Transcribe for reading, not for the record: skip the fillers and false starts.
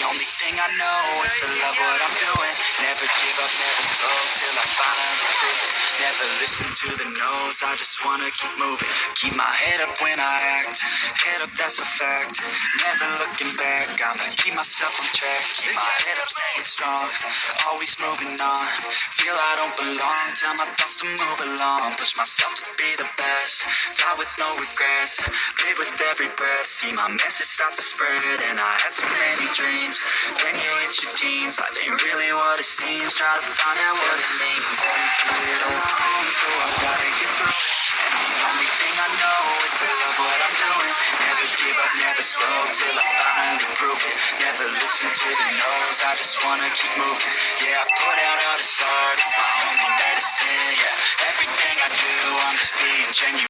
only thing I know is to love what I'm doing. Never give up, never slow till I finally prove it. Never listen to the no's, I just wanna keep moving. Keep my head up when I act, head up, that's a fact. Never looking back, I'ma keep myself on track. Keep my head up, staying strong, always moving on. Feel I don't belong, tell my thoughts to move along. Push myself to be the best, die with no regrets. Live with every breath, see my message start to spread. And I had so many dreams, when you hit your teens, life ain't really what it seems. Try to find out what it means, always do it alone, so I gotta get through it. And the only thing I know is to love what I'm doing. Never give up, never slow till I finally prove it. Never listen to the no's, I just wanna keep moving. Yeah, I put out all this art, it's my only medicine. Yeah, everything I do, I'm just being genuine.